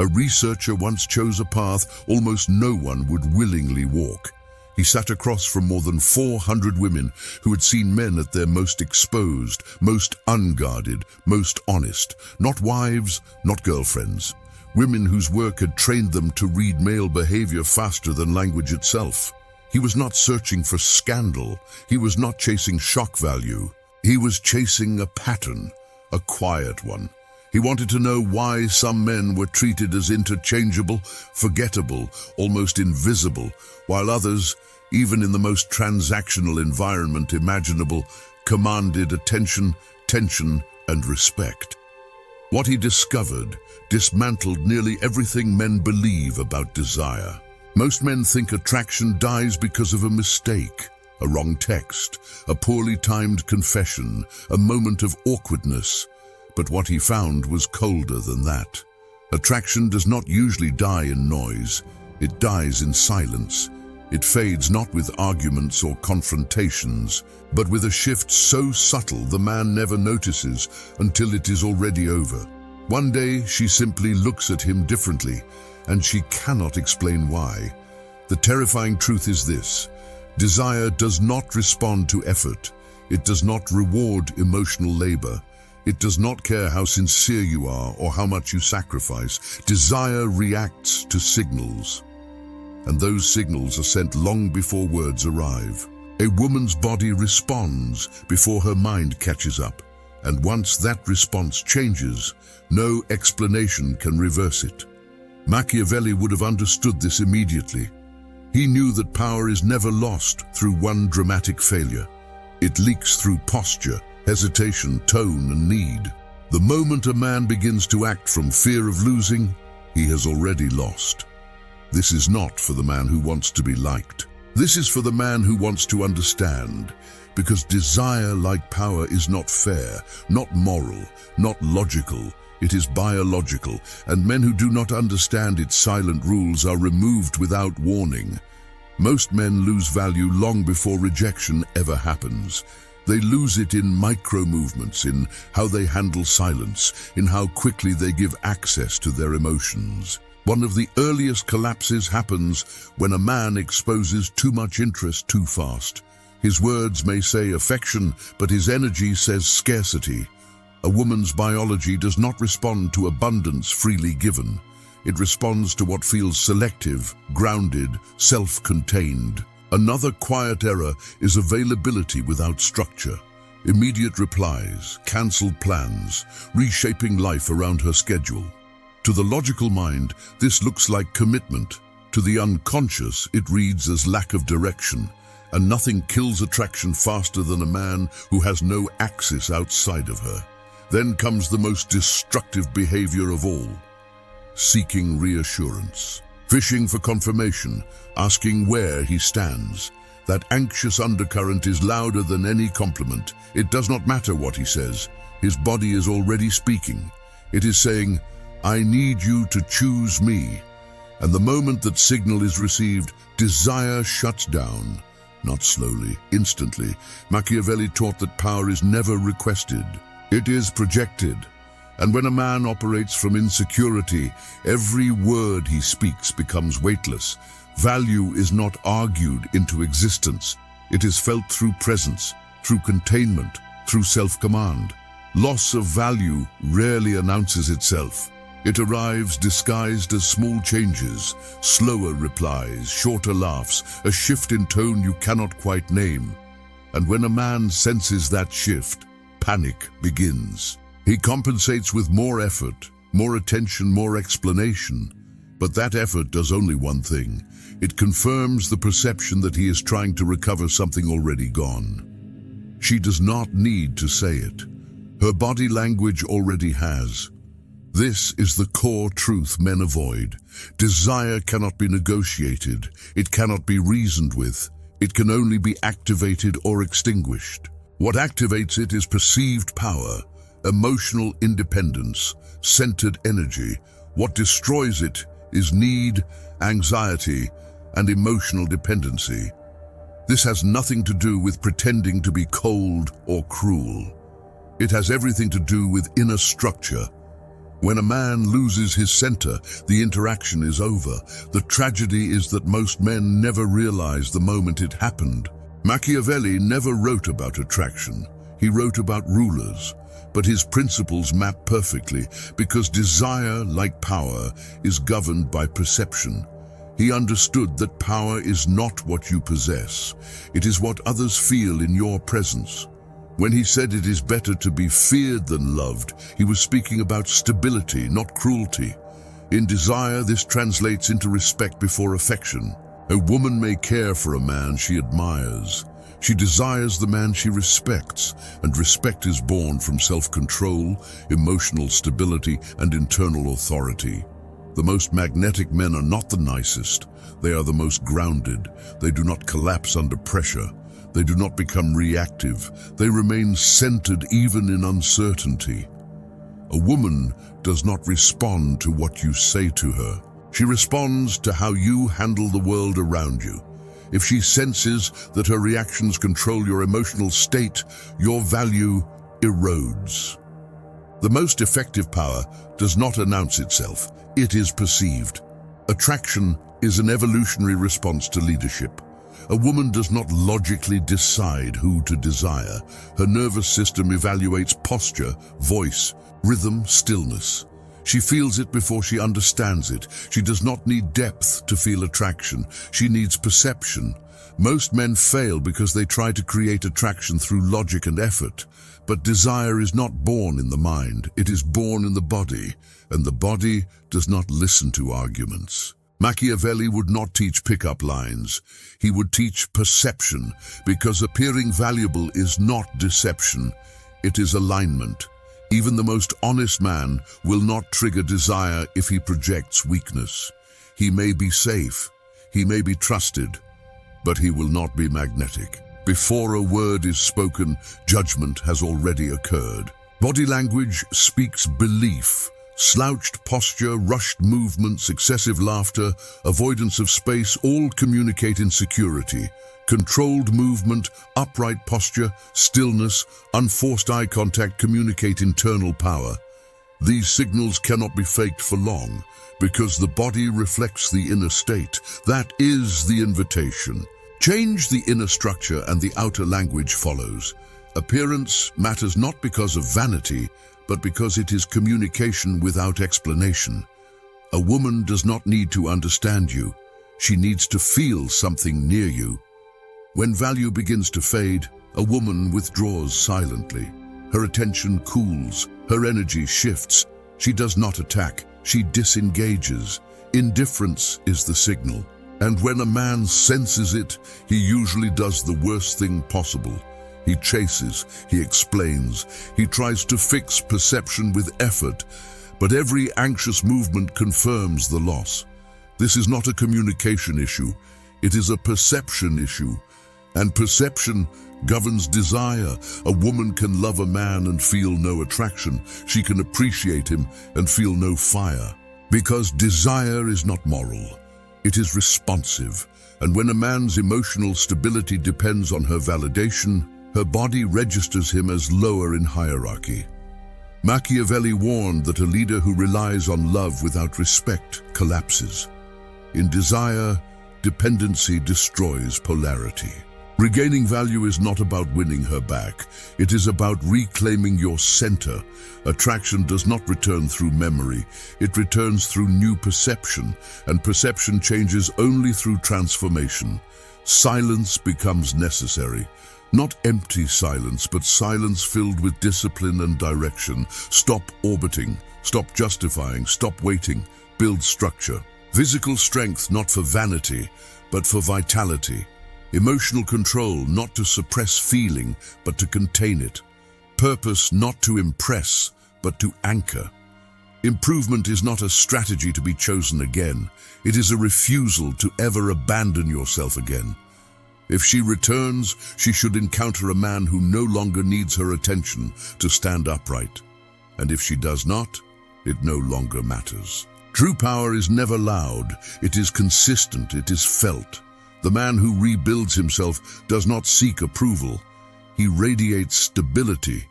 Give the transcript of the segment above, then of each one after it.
A researcher once chose a path almost no one would willingly walk. He sat across from more than 400 women who had seen men at their most exposed, most unguarded, most honest. Not wives, not girlfriends. Women whose work had trained them to read male behavior faster than language itself. He was not searching for scandal. He was not chasing shock value. He was chasing a pattern, a quiet one. He wanted to know why some men were treated as interchangeable, forgettable, almost invisible, while others, even in the most transactional environment imaginable, commanded attention, tension, and respect. What he discovered dismantled nearly everything men believe about desire. Most men think attraction dies because of a mistake, a wrong text, a poorly timed confession, a moment of awkwardness. But what he found was colder than that. Attraction does not usually die in noise. It dies in silence. It fades not with arguments or confrontations, but with a shift so subtle the man never notices until it is already over. One day she simply looks at him differently, and she cannot explain why. The terrifying truth is this: desire does not respond to effort. It does not reward emotional labor. It does not care how sincere you are or how much you sacrifice. Desire reacts to signals, and those signals are sent long before words arrive. A woman's body responds before her mind catches up, and once that response changes, no explanation can reverse it. Machiavelli would have understood this immediately. He knew that power is never lost through one dramatic failure. It leaks through posture, hesitation, tone, and need. The moment a man begins to act from fear of losing, he has already lost. This is not for the man who wants to be liked. This is for the man who wants to understand, because desire, like power, is not fair, not moral, not logical. It is biological, and men who do not understand its silent rules are removed without warning. Most men lose value long before rejection ever happens. They lose it in micro-movements, in how they handle silence, in how quickly they give access to their emotions. One of the earliest collapses happens when a man exposes too much interest too fast. His words may say affection, but his energy says scarcity. A woman's biology does not respond to abundance freely given. It responds to what feels selective, grounded, self-contained. Another quiet error is availability without structure. Immediate replies, cancelled plans, reshaping life around her schedule. To the logical mind, this looks like commitment. To the unconscious, it reads as lack of direction. And nothing kills attraction faster than a man who has no axis outside of her. Then comes the most destructive behavior of all: seeking reassurance. Fishing for confirmation, asking where he stands. That anxious undercurrent is louder than any compliment. It does not matter what he says. His body is already speaking. It is saying, "I need you to choose me." And the moment that signal is received, desire shuts down. Not slowly, instantly. Machiavelli taught that power is never requested. It is projected. And when a man operates from insecurity, every word he speaks becomes weightless. Value is not argued into existence. It is felt through presence, through containment, through self-command. Loss of value rarely announces itself. It arrives disguised as small changes, slower replies, shorter laughs, a shift in tone you cannot quite name. And when a man senses that shift, panic begins. He compensates with more effort, more attention, more explanation. But that effort does only one thing. It confirms the perception that he is trying to recover something already gone. She does not need to say it. Her body language already has. This is the core truth men avoid. Desire cannot be negotiated. It cannot be reasoned with. It can only be activated or extinguished. What activates it is perceived power, emotional independence, centered energy. What destroys it is need, anxiety, and emotional dependency. This has nothing to do with pretending to be cold or cruel. It has everything to do with inner structure. When a man loses his center, the interaction is over. The tragedy is that most men never realize the moment it happened. Machiavelli never wrote about attraction. He wrote about rulers, but his principles map perfectly because desire, like power, is governed by perception. He understood that power is not what you possess. It is what others feel in your presence. When he said it is better to be feared than loved, he was speaking about stability, not cruelty. In desire, this translates into respect before affection. A woman may care for a man she admires. She desires the man she respects, and respect is born from self-control, emotional stability, and internal authority. The most magnetic men are not the nicest. They are the most grounded. They do not collapse under pressure. They do not become reactive. They remain centered even in uncertainty. A woman does not respond to what you say to her. She responds to how you handle the world around you. If she senses that her reactions control your emotional state, your value erodes. The most effective power does not announce itself. It is perceived. Attraction is an evolutionary response to leadership. A woman does not logically decide who to desire. Her nervous system evaluates posture, voice, rhythm, stillness. She feels it before she understands it. She does not need depth to feel attraction. She needs perception. Most men fail because they try to create attraction through logic and effort. But desire is not born in the mind. It is born in the body, and the body does not listen to arguments. Machiavelli would not teach pickup lines. He would teach perception, because appearing valuable is not deception. It is alignment. Even the most honest man will not trigger desire if he projects weakness. He may be safe, he may be trusted, but he will not be magnetic. Before a word is spoken, judgment has already occurred. Body language speaks belief. Slouched posture, rushed movements, excessive laughter, avoidance of space all communicate insecurity. Controlled movement, upright posture, stillness, unforced eye contact communicate internal power. These signals cannot be faked for long because the body reflects the inner state. That is the invitation. Change the inner structure and the outer language follows. Appearance matters not because of vanity, but because it is communication without explanation. A woman does not need to understand you. She needs to feel something near you. When value begins to fade, a woman withdraws silently. Her attention cools, her energy shifts. She does not attack, she disengages. Indifference is the signal. And when a man senses it, he usually does the worst thing possible. He chases, he explains, he tries to fix perception with effort, but every anxious movement confirms the loss. This is not a communication issue, it is a perception issue, and perception governs desire. A woman can love a man and feel no attraction. She can appreciate him and feel no fire. Because desire is not moral, it is responsive, and when a man's emotional stability depends on her validation, her body registers him as lower in hierarchy. Machiavelli warned that a leader who relies on love without respect collapses. In desire, dependency destroys polarity. Regaining value is not about winning her back. It is about reclaiming your center. Attraction does not return through memory. It returns through new perception, and perception changes only through transformation. Silence becomes necessary. Not empty silence, but silence filled with discipline and direction. Stop orbiting, stop justifying, stop waiting, build structure. Physical strength not for vanity, but for vitality. Emotional control not to suppress feeling, but to contain it. Purpose not to impress, but to anchor. Improvement is not a strategy to be chosen again. It is a refusal to ever abandon yourself again. If she returns, she should encounter a man who no longer needs her attention to stand upright. And if she does not, it no longer matters. True power is never loud. It is consistent. It is felt. The man who rebuilds himself does not seek approval. He radiates stability.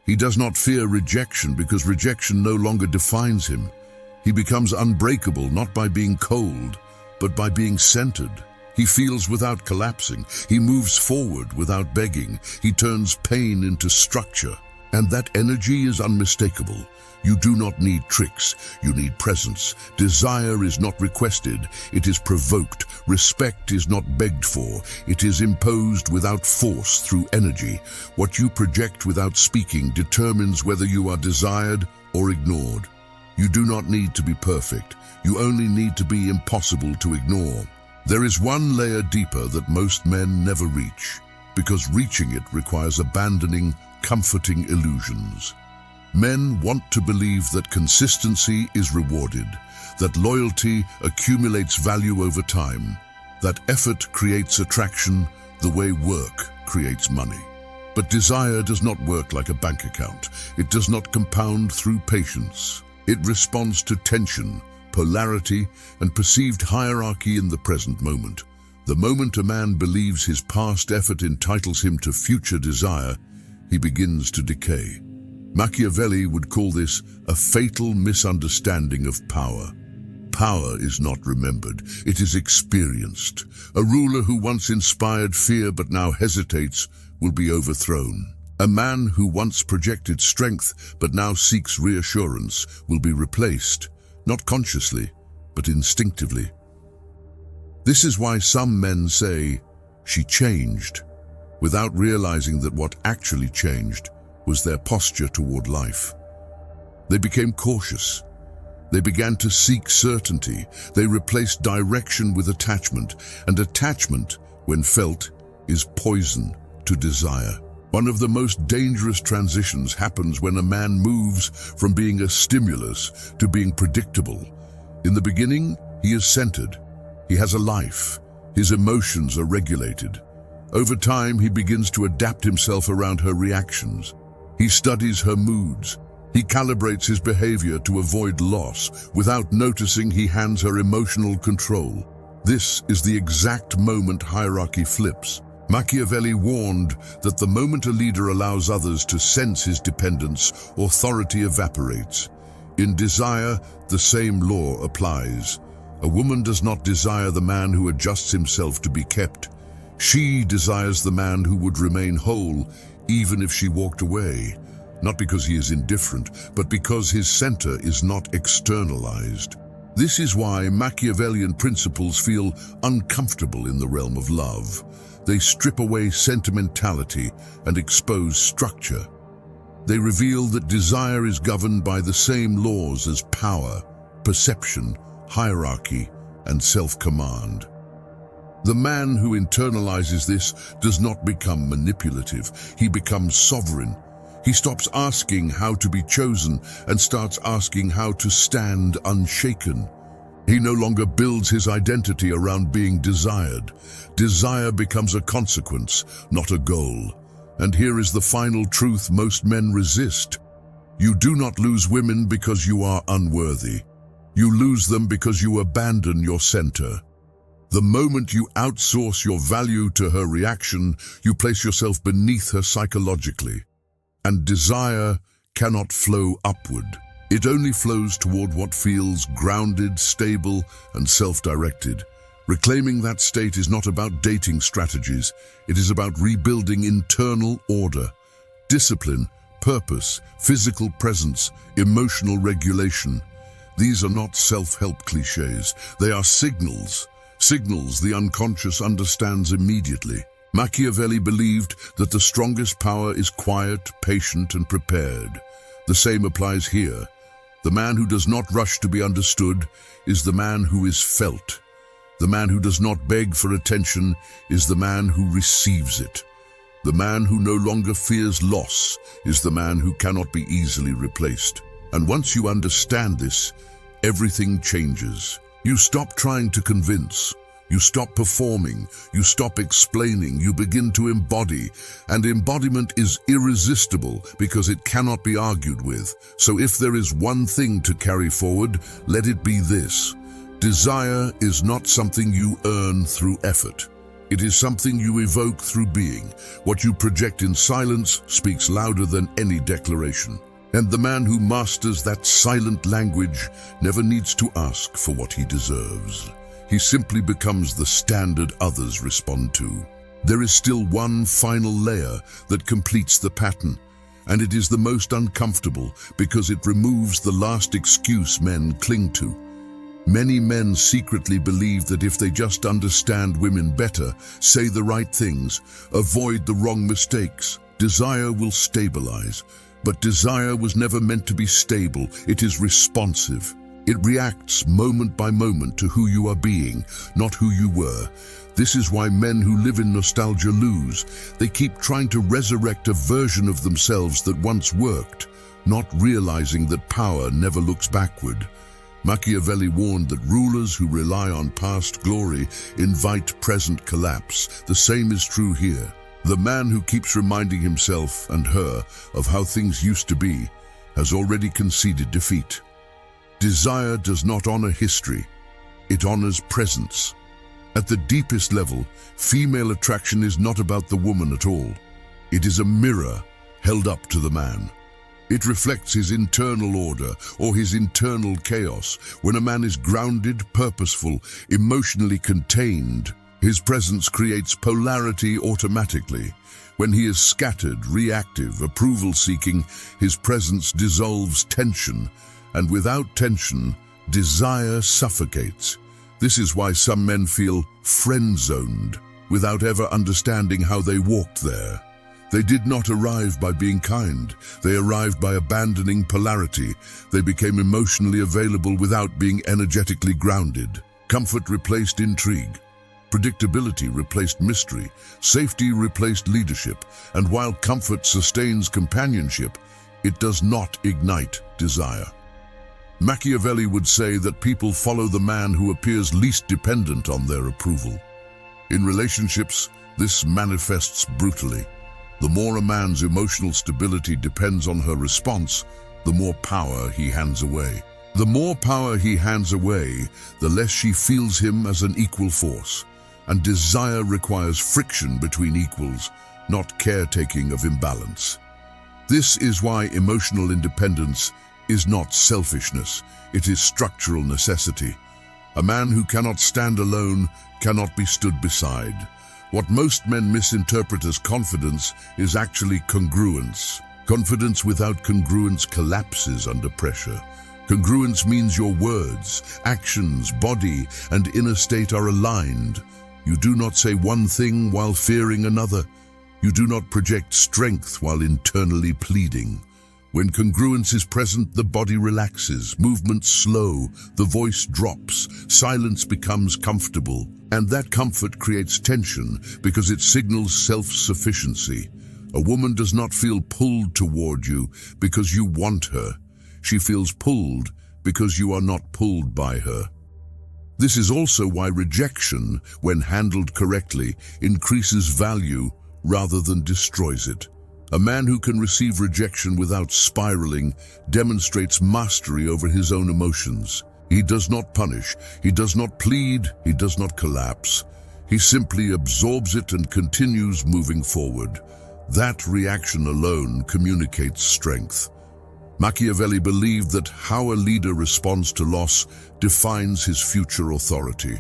He does not fear rejection because rejection no longer defines him. He becomes unbreakable not by being cold, but by being centered. He feels without collapsing. He moves forward without begging. He turns pain into structure. And that energy is unmistakable. You do not need tricks. You need presence. Desire is not requested. It is provoked. Respect is not begged for. It is imposed without force through energy. What you project without speaking determines whether you are desired or ignored. You do not need to be perfect. You only need to be impossible to ignore. There is one layer deeper that most men never reach, because reaching it requires abandoning comforting illusions. Men want to believe that consistency is rewarded, that loyalty accumulates value over time, that effort creates attraction the way work creates money. But desire does not work like a bank account. It does not compound through patience. It responds to tension, polarity, and perceived hierarchy in the present moment. The moment a man believes his past effort entitles him to future desire, he begins to decay. Machiavelli would call this a fatal misunderstanding of power. Power is not remembered, it is experienced. A ruler who once inspired fear but now hesitates will be overthrown. A man who once projected strength but now seeks reassurance will be replaced, not consciously, but instinctively. This is why some men say, "She changed," without realizing that what actually changed was their posture toward life. They became cautious. They began to seek certainty. They replaced direction with attachment, and attachment, when felt, is poison to desire. One of the most dangerous transitions happens when a man moves from being a stimulus to being predictable. In the beginning, he is centered. He has a life. His emotions are regulated. Over time, he begins to adapt himself around her reactions. He studies her moods. He calibrates his behavior to avoid loss. Without noticing, he hands her emotional control. This is the exact moment hierarchy flips. Machiavelli warned that the moment a leader allows others to sense his dependence, authority evaporates. In desire, the same law applies. A woman does not desire the man who adjusts himself to be kept. She desires the man who would remain whole, even if she walked away. Not because he is indifferent, but because his center is not externalized. This is why Machiavellian principles feel uncomfortable in the realm of love. They strip away sentimentality and expose structure. They reveal that desire is governed by the same laws as power, perception, hierarchy, and self-command. The man who internalizes this does not become manipulative. He becomes sovereign. He stops asking how to be chosen and starts asking how to stand unshaken. He no longer builds his identity around being desired. Desire becomes a consequence, not a goal. And here is the final truth most men resist. You do not lose women because you are unworthy. You lose them because you abandon your center. The moment you outsource your value to her reaction, you place yourself beneath her psychologically. And desire cannot flow upward. It only flows toward what feels grounded, stable, and self-directed. Reclaiming that state is not about dating strategies. It is about rebuilding internal order, discipline, purpose, physical presence, emotional regulation. These are not self-help cliches. They are signals. Signals the unconscious understands immediately. Machiavelli believed that the strongest power is quiet, patient, and prepared. The same applies here. The man who does not rush to be understood is the man who is felt. The man who does not beg for attention is the man who receives it. The man who no longer fears loss is the man who cannot be easily replaced. And once you understand this, everything changes. You stop trying to convince. You stop performing. You stop explaining. You begin to embody. And embodiment is irresistible because it cannot be argued with. So if there is one thing to carry forward, let it be this. Desire is not something you earn through effort. It is something you evoke through being. What you project in silence speaks louder than any declaration. And the man who masters that silent language never needs to ask for what he deserves. He simply becomes the standard others respond to. There is still one final layer that completes the pattern, and it is the most uncomfortable because it removes the last excuse men cling to. Many men secretly believe that if they just understand women better, say the right things, avoid the wrong mistakes, desire will stabilize. But desire was never meant to be stable. It is responsive. It reacts moment by moment to who you are being, not who you were. This is why men who live in nostalgia lose. They keep trying to resurrect a version of themselves that once worked, not realizing that power never looks backward. Machiavelli warned that rulers who rely on past glory invite present collapse. The same is true here. The man who keeps reminding himself and her of how things used to be has already conceded defeat. Desire does not honor history. It honors presence. At the deepest level, female attraction is not about the woman at all. It is a mirror held up to the man. It reflects his internal order or his internal chaos. When a man is grounded, purposeful, emotionally contained, his presence creates polarity automatically. When he is scattered, reactive, approval-seeking, his presence dissolves tension, and without tension, desire suffocates. This is why some men feel friend-zoned, without ever understanding how they walked there. They did not arrive by being kind. They arrived by abandoning polarity. They became emotionally available without being energetically grounded. Comfort replaced intrigue. Predictability replaced mystery. Safety replaced leadership. And while comfort sustains companionship, it does not ignite desire. Machiavelli would say that people follow the man who appears least dependent on their approval. In relationships, this manifests brutally. The more a man's emotional stability depends on her response, the more power he hands away. The more power he hands away, the less she feels him as an equal force. And desire requires friction between equals, not caretaking of imbalance. This is why emotional independence is not selfishness, it is structural necessity. A man who cannot stand alone cannot be stood beside. What most men misinterpret as confidence is actually congruence. Confidence without congruence collapses under pressure. Congruence means your words, actions, body, and inner state are aligned. You do not say one thing while fearing another. You do not project strength while internally pleading. When congruence is present, the body relaxes, movements slow, the voice drops, silence becomes comfortable. And that comfort creates tension because it signals self-sufficiency. A woman does not feel pulled toward you because you want her. She feels pulled because you are not pulled by her. This is also why rejection, when handled correctly, increases value rather than destroys it. A man who can receive rejection without spiraling demonstrates mastery over his own emotions. He does not punish, he does not plead, he does not collapse. He simply absorbs it and continues moving forward. That reaction alone communicates strength. Machiavelli believed that how a leader responds to loss defines his future authority.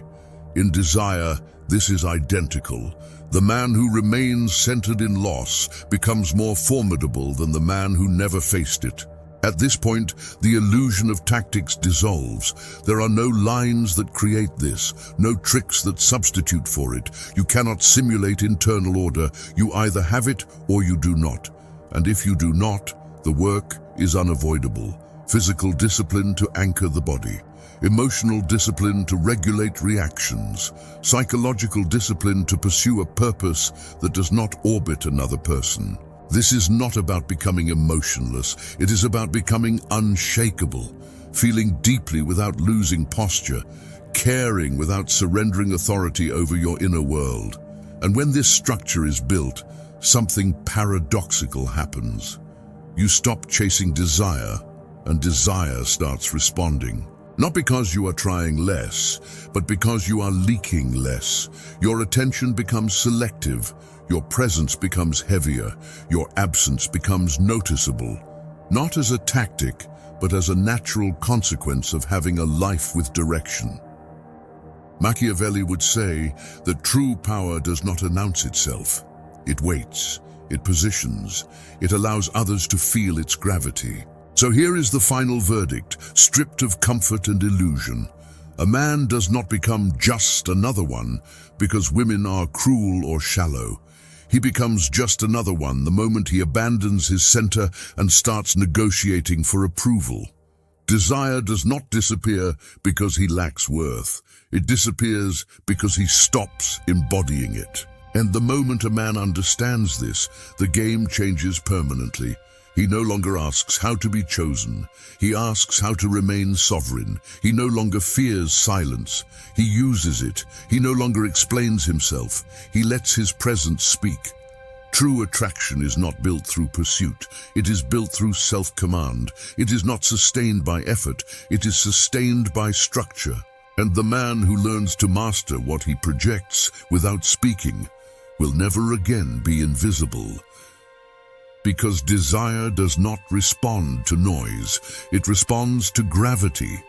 In desire, this is identical. The man who remains centered in loss becomes more formidable than the man who never faced it. At this point, the illusion of tactics dissolves. There are no lines that create this, no tricks that substitute for it. You cannot simulate internal order. You either have it or you do not. And if you do not, the work is unavoidable. Physical discipline to anchor the body. Emotional discipline to regulate reactions. Psychological discipline to pursue a purpose that does not orbit another person. This is not about becoming emotionless. It is about becoming unshakable, feeling deeply without losing posture, caring without surrendering authority over your inner world. And when this structure is built, something paradoxical happens. You stop chasing desire, and desire starts responding. Not because you are trying less, but because you are leaking less. Your attention becomes selective, your presence becomes heavier, your absence becomes noticeable. Not as a tactic, but as a natural consequence of having a life with direction. Machiavelli would say that true power does not announce itself. It waits, it positions, it allows others to feel its gravity. So here is the final verdict, stripped of comfort and illusion. A man does not become just another one because women are cruel or shallow. He becomes just another one the moment he abandons his center and starts negotiating for approval. Desire does not disappear because he lacks worth. It disappears because he stops embodying it. And the moment a man understands this, the game changes permanently. He no longer asks how to be chosen. He asks how to remain sovereign. He no longer fears silence. He uses it. He no longer explains himself. He lets his presence speak. True attraction is not built through pursuit. It is built through self-command. It is not sustained by effort. It is sustained by structure. And the man who learns to master what he projects without speaking will never again be invisible. Because desire does not respond to noise, it responds to gravity.